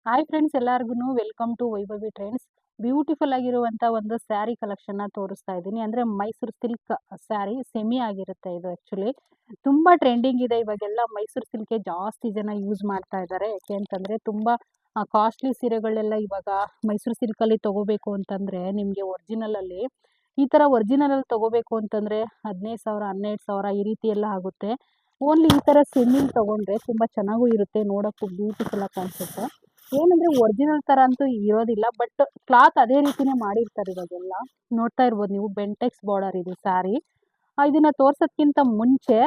Hi friends, ಎಲ್ಲರಿಗೂ welcome to Vaibhavi trends. Beautiful ಆಗಿರುವಂಥ ಒಂದು ಸ್ಯಾರಿ ಕಲೆಕ್ಷನ್ನ ತೋರಿಸ್ತಾ ಇದ್ದೀನಿ. ಅಂದರೆ ಮೈಸೂರು ಸಿಲ್ಕ್ ಸ್ಯಾರಿ ಸೆಮಿ ಆಗಿರುತ್ತೆ ಇದು. ಆ್ಯಕ್ಚುಲಿ ತುಂಬ ಟ್ರೆಂಡಿಂಗ್ ಇದೆ ಇವಾಗೆಲ್ಲ. ಮೈಸೂರು ಸಿಲ್ಕೆ ಜಾಸ್ತಿ ಜನ ಯೂಸ್ ಮಾಡ್ತಾ ಇದ್ದಾರೆ. ಯಾಕೆ ಅಂತಂದರೆ ತುಂಬ ಕಾಸ್ಟ್ಲಿ ಸೀರೆಗಳೆಲ್ಲ ಇವಾಗ ಮೈಸೂರು ಸಿಲ್ಕಲ್ಲಿ ತೊಗೋಬೇಕು ಅಂತಂದರೆ ನಿಮಗೆ ಒರಿಜಿನಲಲ್ಲಿ ಈ ಥರ ಒರಿಜಿನಲಲ್ಲಿ ತೊಗೋಬೇಕು ಅಂತಂದರೆ 15,000 12,000 ಈ ರೀತಿ ಎಲ್ಲ ಆಗುತ್ತೆ. ಓನ್ಲಿ ಈ ಥರ ಸೆಮಿಲ್ ತೊಗೊಂಡ್ರೆ ತುಂಬ ಚೆನ್ನಾಗೂ ಇರುತ್ತೆ, ನೋಡೋಕ್ಕೂ ಬ್ಯೂಟಿಫುಲ್ಲಾಗಿ ಕಾಣಿಸುತ್ತೆ. ಏನಂದ್ರೆ ಒರಿಜಿನಲ್ ತರ ಅಂತೂ ಇರೋದಿಲ್ಲ, ಬಟ್ ಕ್ಲಾತ್ ಅದೇ ರೀತಿನೇ ಮಾಡಿರ್ತಾರೆ ಇವಾಗೆಲ್ಲ. ನೋಡ್ತಾ ಇರ್ಬೋದು ನೀವು, ಬೆಂಟೆಕ್ಸ್ ಬಾರ್ಡರ್ ಇದು ಸ್ಯಾರಿ. ಇದನ್ನ ತೋರ್ಸೋದ್ಕಿಂತ ಮುಂಚೆ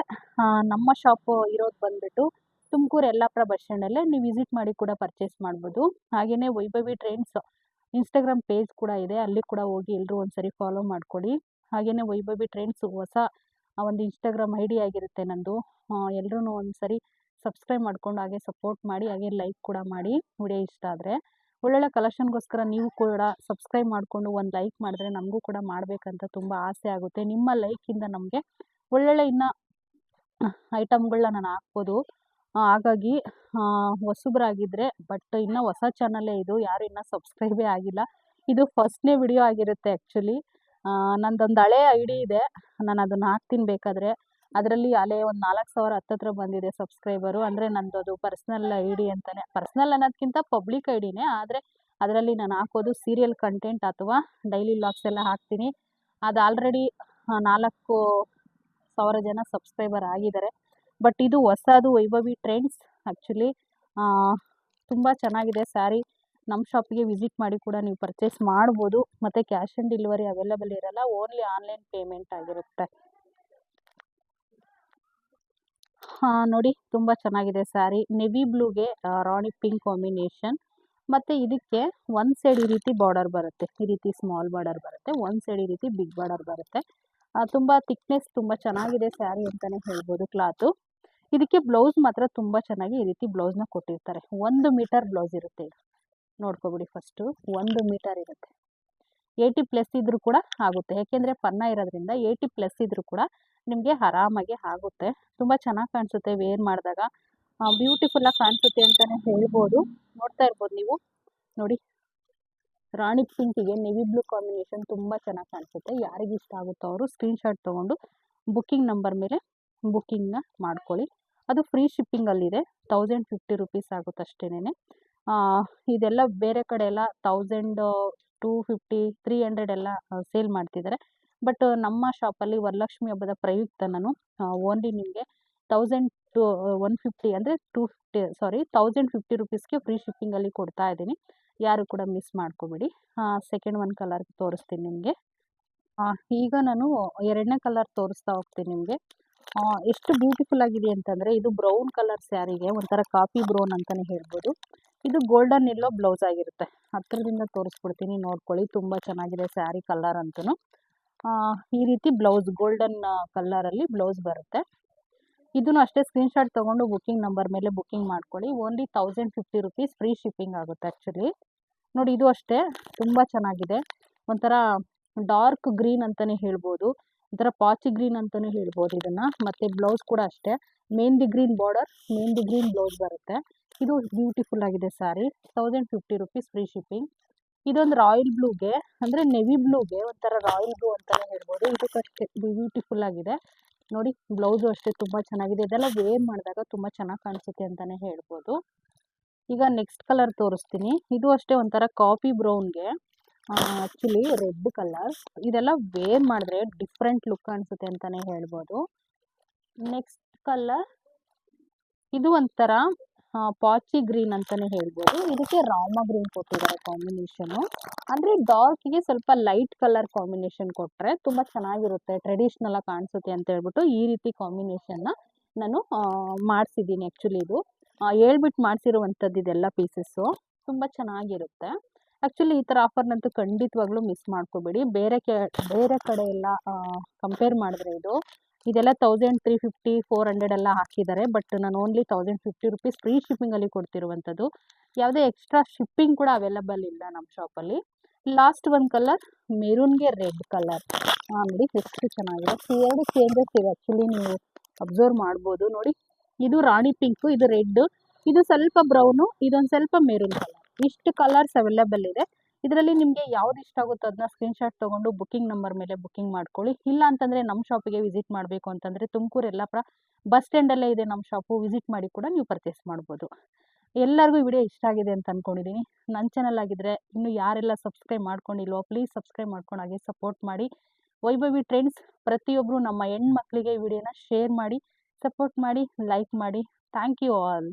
ನಮ್ಮ ಶಾಪ್ ಇರೋದು ಬಂದ್ಬಿಟ್ಟು ತುಮಕೂರು ಯಲ್ಲಾಪುರ ಬಸ್ ಸ್ಟ್ಯಾಂಡಲ್ಲೇ. ನೀವು ವಿಸಿಟ್ ಮಾಡಿ ಕೂಡ ಪರ್ಚೇಸ್ ಮಾಡ್ಬೋದು. ಹಾಗೆಯೇ ವೈಭವಿ ಟ್ರೆಂಡ್ಸ್ ಇನ್ಸ್ಟಾಗ್ರಾಮ್ ಪೇಜ್ ಕೂಡ ಇದೆ, ಅಲ್ಲಿ ಕೂಡ ಹೋಗಿ ಎಲ್ಲರೂ ಒಂದ್ಸರಿ ಫಾಲೋ ಮಾಡ್ಕೊಳ್ಳಿ. ಹಾಗೆಯೇ ವೈಭವಿ ಟ್ರೆಂಡ್ಸ್ ಹೊಸ ಒಂದು ಇನ್ಸ್ಟಾಗ್ರಾಮ್ ಐ ಡಿ ಆಗಿರುತ್ತೆ ನಂದು. ಎಲ್ಲರೂ ಒಂದ್ಸರಿ ಸಬ್ಸ್ಕ್ರೈಬ್ ಮಾಡ್ಕೊಂಡು ಹಾಗೆ ಸಪೋರ್ಟ್ ಮಾಡಿ, ಹಾಗೆ ಲೈಕ್ ಕೂಡ ಮಾಡಿ ವಿಡಿಯೋ ಇಷ್ಟ ಆದರೆ. ಒಳ್ಳೊಳ್ಳೆ ಕಲೆಕ್ಷನ್ಗೋಸ್ಕರ ನೀವು ಕೂಡ ಸಬ್ಸ್ಕ್ರೈಬ್ ಮಾಡಿಕೊಂಡು ಒಂದು ಲೈಕ್ ಮಾಡಿದ್ರೆ ನಮಗೂ ಕೂಡ ಮಾಡಬೇಕಂತ ತುಂಬ ಆಸೆ ಆಗುತ್ತೆ. ನಿಮ್ಮ ಲೈಕಿಂದ ನಮಗೆ ಒಳ್ಳೊಳ್ಳೆ ಇನ್ನೂ ಐಟಮ್ಗಳನ್ನ ನಾನು ಹಾಕ್ಬೋದು. ಹಾಗಾಗಿ ಹೊಸಬ್ರಾಗಿದ್ದರೆ, ಬಟ್ ಇನ್ನೂ ಹೊಸ ಚಾನಲ್ಲೇ ಇದು, ಯಾರು ಇನ್ನೂ ಸಬ್ಸ್ಕ್ರೈಬೇ ಆಗಿಲ್ಲ. ಇದು ಫಸ್ಟ್ನೇ ವಿಡಿಯೋ ಆಗಿರುತ್ತೆ ಆ್ಯಕ್ಚುಲಿ. ನಂದೊಂದು ಹಳೆ ಐ ಡಿ ಇದೆ, ನಾನು ಅದನ್ನು ಹಾಕ್ತೀನಿ ಬೇಕಾದರೆ. ಅದರಲ್ಲಿ ಅಲ್ಲೇ ಒಂದು 4,000 ಹತ್ತತ್ರ ಬಂದಿದೆ ಸಬ್ಸ್ಕ್ರೈಬರು. ಅಂದರೆ ನಂದು ಅದು ಪರ್ಸ್ನಲ್ ಐ ಡಿ ಅಂತಲೇ, ಪರ್ಸ್ನಲ್ ಅನ್ನೋದಕ್ಕಿಂತ ಪಬ್ಲಿಕ್ ಐ ಡಿನೇ. ಆದರೆ ಅದರಲ್ಲಿ ನಾನು ಹಾಕೋದು ಸೀರಿಯಲ್ ಕಂಟೆಂಟ್ ಅಥವಾ ಡೈಲಿ ವ್ಲಾಗ್ಸ್ ಎಲ್ಲ ಹಾಕ್ತೀನಿ. ಅದು ಆಲ್ರೆಡಿ 4,000 ಜನ ಸಬ್ಸ್ಕ್ರೈಬರ್ ಆಗಿದ್ದಾರೆ. ಬಟ್ ಇದು ಹೊಸದು ವೈಭವಿ ಟ್ರೆಂಡ್ಸ್. ಆ್ಯಕ್ಚುಲಿ ತುಂಬ ಚೆನ್ನಾಗಿದೆ ಸ್ಯಾರಿ. ನಮ್ಮ ಶಾಪಿಗೆ ವಿಸಿಟ್ ಮಾಡಿ ಕೂಡ ನೀವು ಪರ್ಚೇಸ್ ಮಾಡ್ಬೋದು. ಮತ್ತು ಕ್ಯಾಶ್ ಆನ್ ಡೆಲಿವರಿ ಅವೈಲೇಬಲ್ ಇರಲ್ಲ, ಓನ್ಲಿ ಆನ್ಲೈನ್ ಪೇಮೆಂಟ್ ಆಗಿರುತ್ತೆ. ನೋಡಿ, ತುಂಬ ಚೆನ್ನಾಗಿದೆ ಸ್ಯಾರಿ. ನೆವಿ ಬ್ಲೂಗೆ ರಾಣಿ ಪಿಂಕ್ ಕಾಂಬಿನೇಷನ್. ಮತ್ತು ಇದಕ್ಕೆ ಒಂದು ಸೈಡ್ ಈ ರೀತಿ ಬಾರ್ಡರ್ ಬರುತ್ತೆ, ಈ ರೀತಿ ಸ್ಮಾಲ್ ಬಾರ್ಡರ್ ಬರುತ್ತೆ, ಒಂದು ಸೈಡ್ ಈ ರೀತಿ ಬಿಗ್ ಬಾರ್ಡರ್ ಬರುತ್ತೆ. ತುಂಬ ಥಿಕ್ನೆಸ್ ತುಂಬ ಚೆನ್ನಾಗಿದೆ ಸ್ಯಾರಿ ಅಂತಲೇ ಹೇಳ್ಬೋದು ಕ್ಲಾತು. ಇದಕ್ಕೆ ಬ್ಲೌಸ್ ಮಾತ್ರ ತುಂಬ ಚೆನ್ನಾಗಿ ಈ ರೀತಿ ಬ್ಲೌಸ್ನ ಕೊಟ್ಟಿರ್ತಾರೆ. 1 ಮೀಟರ್ ಬ್ಲೌಸ್ ಇರುತ್ತೆ ಇದು. ನೋಡ್ಕೊಬಿಡಿ, ಫಸ್ಟು 1 ಮೀಟರ್ ಇರುತ್ತೆ. 80+ ಇದ್ರೂ ಕೂಡ ಆಗುತ್ತೆ, ಯಾಕೆಂದರೆ ಪನ್ನ ಇರೋದ್ರಿಂದ 80+ ಇದ್ರೂ ಕೂಡ ನಿಮಗೆ ಆರಾಮಾಗಿ ಆಗುತ್ತೆ. ತುಂಬ ಚೆನ್ನಾಗಿ ಕಾಣಿಸುತ್ತೆ ವೇರ್ ಮಾಡಿದಾಗ, ಬ್ಯೂಟಿಫುಲ್ಲಾಗಿ ಕಾಣಿಸುತ್ತೆ ಅಂತಲೇ ಹೇಳ್ಬೋದು. ನೋಡ್ತಾ ಇರ್ಬೋದು ನೀವು, ನೋಡಿ, ರಾಣಿ ಪಿಂಕಿಗೆ ನೆವಿ ಬ್ಲೂ ಕಾಂಬಿನೇಷನ್ ತುಂಬ ಚೆನ್ನಾಗಿ ಕಾಣಿಸುತ್ತೆ. ಯಾರಿಗೆ ಇಷ್ಟ ಆಗುತ್ತೋ ಅವರು ಸ್ಕ್ರೀನ್ಶಾಟ್ ತೊಗೊಂಡು ಬುಕ್ಕಿಂಗ್ ನಂಬರ್ ಮೇಲೆ ಬುಕ್ಕಿಂಗ್ನ ಮಾಡ್ಕೊಳ್ಳಿ. ಅದು ಫ್ರೀ ಶಿಪ್ಪಿಂಗಲ್ಲಿದೆ, 1,050 ರುಪೀಸ್ ಆಗುತ್ತೆ ಅಷ್ಟೇನೆ. ಇದೆಲ್ಲ ಬೇರೆ ಕಡೆ ಎಲ್ಲ 1,250 300 ಎಲ್ಲ ಸೇಲ್ ಮಾಡ್ತಿದ್ದಾರೆ. ಬಟ್ ನಮ್ಮ ಶಾಪಲ್ಲಿ ವರಲಕ್ಷ್ಮಿ ಹಬ್ಬದ ಪ್ರಯುಕ್ತ ನಾನು ಓನ್ಲಿ ನಿಮಗೆ 1,150 ಅಂದರೆ 1,050 ರುಪೀಸ್ಗೆ ಫ್ರೀ ಶಿಪ್ಪಿಂಗಲ್ಲಿ ಕೊಡ್ತಾ ಇದ್ದೀನಿ. ಯಾರು ಕೂಡ ಮಿಸ್ ಮಾಡ್ಕೋಬೇಡಿ. ಸೆಕೆಂಡ್ ಒಂದು ಕಲರ್ ತೋರಿಸ್ತೀನಿ ನಿಮಗೆ. ಈಗ ನಾನು ಎರಡನೇ ಕಲರ್ ತೋರಿಸ್ತಾ ಹೋಗ್ತೀನಿ ನಿಮಗೆ. ಎಷ್ಟು ಬ್ಯೂಟಿಫುಲ್ ಆಗಿದೆ ಅಂತಂದರೆ, ಇದು ಬ್ರೌನ್ ಕಲರ್ ಸ್ಯಾರಿಗೆ ಒಂಥರ ಕಾಫಿ ಬ್ರೌನ್ ಅಂತಲೇ ಹೇಳ್ಬೋದು. ಇದು ಗೋಲ್ಡನ್ ಎಲ್ಲೋ ಬ್ಲೌಸ್ ಆಗಿರುತ್ತೆ. ಹತ್ತಿರದಿಂದ ತೋರಿಸ್ಬಿಡ್ತೀನಿ, ನೋಡ್ಕೊಳ್ಳಿ. ತುಂಬ ಚೆನ್ನಾಗಿದೆ ಸ್ಯಾರಿ ಕಲರ್ ಅಂತೂ. ಈ ರೀತಿ ಬ್ಲೌಸ್ ಗೋಲ್ಡನ್ ಕಲರಲ್ಲಿ ಬ್ಲೌಸ್ ಬರುತ್ತೆ. ಇದನ್ನು ಅಷ್ಟೇ ಸ್ಕ್ರೀನ್ಶಾಟ್ ತೊಗೊಂಡು ಬುಕ್ಕಿಂಗ್ ನಂಬರ್ ಮೇಲೆ ಬುಕ್ಕಿಂಗ್ ಮಾಡ್ಕೊಳ್ಳಿ. ಓನ್ಲಿ 1,050 ರುಪೀಸ್ ಫ್ರೀ ಶಿಪ್ಪಿಂಗ್ ಆಗುತ್ತೆ ಆ್ಯಕ್ಚುಲಿ. ನೋಡಿ, ಇದು ಅಷ್ಟೇ ತುಂಬ ಚೆನ್ನಾಗಿದೆ. ಒಂಥರ ಡಾರ್ಕ್ ಗ್ರೀನ್ ಅಂತಲೇ ಹೇಳ್ಬೋದು, ಒಂಥರ ಪಾಚಿ ಗ್ರೀನ್ ಅಂತಲೇ ಹೇಳ್ಬೋದು ಇದನ್ನು. ಮತ್ತು ಬ್ಲೌಸ್ ಕೂಡ ಅಷ್ಟೇ, mehndi green border, mehndi green blouse ಬರುತ್ತೆ. ಇದು ಬ್ಯೂಟಿಫುಲ್ ಆಗಿದೆ ಸ್ಯಾರಿ. 1,050 rupees free shipping. ಇದೊಂದು ರಾಯಲ್ ಬ್ಲೂಗೆ, ಅಂದರೆ ನೆವಿ ಬ್ಲೂಗೆ ಒಂಥರ ರಾಯಲ್ ಬ್ಲೂ ಅಂತಲೇ ಹೇಳ್ಬೋದು. ಇದಕ್ಕಷ್ಟೇ ಬ್ಯೂಟಿಫುಲ್ ಆಗಿದೆ. ನೋಡಿ, ಬ್ಲೌಸು ಅಷ್ಟೇ ತುಂಬ ಚೆನ್ನಾಗಿದೆ. ಇದೆಲ್ಲ ವೇರ್ ಮಾಡಿದಾಗ ತುಂಬ ಚೆನ್ನಾಗಿ ಕಾಣಿಸುತ್ತೆ ಅಂತಲೇ ಹೇಳ್ಬೋದು. ಈಗ ನೆಕ್ಸ್ಟ್ ಕಲರ್ ತೋರಿಸ್ತೀನಿ. ಇದು ಅಷ್ಟೇ ಒಂಥರ ಕಾಫಿ ಬ್ರೌನ್ಗೆ ಆ್ಯಕ್ಚುಲಿ ರೆಡ್ ಕಲರ್. ಇದೆಲ್ಲ ವೇರ್ ಮಾಡಿದ್ರೆ ಡಿಫ್ರೆಂಟ್ ಲುಕ್ ಕಾಣಿಸುತ್ತೆ ಅಂತಲೇ ಹೇಳ್ಬೋದು. ನೆಕ್ಸ್ಟ್ ಕಲರ್ ಇದು ಒಂಥರ ಪಾಚಿ ಗ್ರೀನ್ ಅಂತಲೇ ಹೇಳ್ಬೋದು. ಇದಕ್ಕೆ ರಾಮ ಗ್ರೀನ್ ಕೊಟ್ಟಿದ್ದಾರೆ ಕಾಂಬಿನೇಷನು. ಅಂದರೆ ಡಾರ್ಕಿಗೆ ಸ್ವಲ್ಪ ಲೈಟ್ ಕಲರ್ ಕಾಂಬಿನೇಷನ್ ಕೊಟ್ಟರೆ ತುಂಬ ಚೆನ್ನಾಗಿರುತ್ತೆ, ಟ್ರೆಡಿಷ್ನಲಾಗಿ ಕಾಣಿಸುತ್ತೆ ಅಂತ ಹೇಳ್ಬಿಟ್ಟು ಈ ರೀತಿ ಕಾಂಬಿನೇಷನ್ನ ನಾನು ಮಾಡಿಸಿದ್ದೀನಿ. ಆ್ಯಕ್ಚುಲಿ ಇದು ಹೇಳ್ಬಿಟ್ಟು ಮಾಡಿಸಿರುವಂಥದ್ದು ಇದೆಲ್ಲ ಪೀಸಸ್ಸು. ತುಂಬ ಚೆನ್ನಾಗಿರುತ್ತೆ ಆ್ಯಕ್ಚುಲಿ. ಈ ಥರ ಆಫರ್ನಂತೂ ಖಂಡಿತವಾಗ್ಲೂ ಮಿಸ್ ಮಾಡ್ಕೋಬೇಡಿ. ಬೇರೆ ಕಡೆ ಎಲ್ಲ ಕಂಪೇರ್ ಮಾಡಿದ್ರೆ ಇದೆಲ್ಲ 1,350 400 ಎಲ್ಲ ಹಾಕಿದ್ದಾರೆ. ಬಟ್ ನಾನು ಓನ್ಲಿ 1,050 ರುಪೀಸ್ ಫ್ರೀ ಶಿಪ್ಪಿಂಗಲ್ಲಿ ಕೊಡ್ತಿರುವಂಥದ್ದು. ಯಾವುದೇ ಎಕ್ಸ್ಟ್ರಾ ಶಿಪ್ಪಿಂಗ್ ಕೂಡ ಅವೈಲೇಬಲ್ ಇಲ್ಲ ನಮ್ಮ ಶಾಪಲ್ಲಿ. ಲಾಸ್ಟ್ ಒಂದು ಕಲರ್ ಮೆರೂನ್ಗೆ ರೆಡ್ ಕಲರ್. ನೋಡಿ ಎಷ್ಟು ಚೆನ್ನಾಗಿದೆ. ಎರಡು ಚೇಂಜಸ್ ಇದೆ ಆ್ಯಕ್ಚುಲಿ, ನೀವು ಅಬ್ಸರ್ವ್ ಮಾಡ್ಬೋದು. ನೋಡಿ, ಇದು ರಾಣಿ ಪಿಂಕು, ಇದು ರೆಡ್, ಇದು ಸ್ವಲ್ಪ ಬ್ರೌನು, ಇದೊಂದು ಸ್ವಲ್ಪ ಮೆರೂನ್ ಕಲರ್. ಇಷ್ಟು ಕಲರ್ಸ್ ಅವೈಲೇಬಲ್ ಇದೆ. ಇದರಲ್ಲಿ ನಿಮಗೆ ಯಾವ್ದು ಇಷ್ಟ ಆಗುತ್ತೋ ಅದನ್ನ ಸ್ಕ್ರೀನ್‌ಶಾಟ್ ತೊಗೊಂಡು ಬುಕಿಂಗ್ ನಂಬರ್ ಮೇಲೆ ಬುಕಿಂಗ್ ಮಾಡ್ಕೊಳ್ಳಿ. ಇಲ್ಲ ಅಂತಂದರೆ ನಮ್ಮ ಶಾಪಿಗೆ ವಿಸಿಟ್ ಮಾಡಬೇಕು ಅಂತಂದರೆ ತುಮಕೂರು ಯಲ್ಲಾಪುರ ಬಸ್ ಸ್ಟ್ಯಾಂಡಲ್ಲೇ ಇದೆ ನಮ್ಮ ಶಾಪು. ವಿಸಿಟ್ ಮಾಡಿ ಕೂಡ ನೀವು ಪರ್ಚೇಸ್ ಮಾಡ್ಬೋದು. ಎಲ್ಲರಿಗೂ ಈ ವಿಡಿಯೋ ಇಷ್ಟ ಆಗಿದೆ ಅಂತ ಅಂದ್ಕೊಂಡಿದ್ದೀನಿ. ನನ್ನ ಚಾನಲ್ ಆಗಿದ್ದರೆ ಇನ್ನೂ ಯಾರೆಲ್ಲ ಸಬ್ಸ್ಕ್ರೈಬ್ ಮಾಡ್ಕೊಂಡಿಲ್ವೋ ಪ್ಲೀಸ್ ಸಬ್ಸ್ಕ್ರೈಬ್ ಮಾಡ್ಕೊಂಡು ಹಾಗೆ ಸಪೋರ್ಟ್ ಮಾಡಿ. ವೈಭವಿ ಟ್ರೆಂಡ್ಸ್ ಪ್ರತಿಯೊಬ್ಬರು ನಮ್ಮ ಹೆಣ್ಮಕ್ಳಿಗೆ ಈ ವಿಡಿಯೋನ ಶೇರ್ ಮಾಡಿ, ಸಪೋರ್ಟ್ ಮಾಡಿ, ಲೈಕ್ ಮಾಡಿ. Thank you all.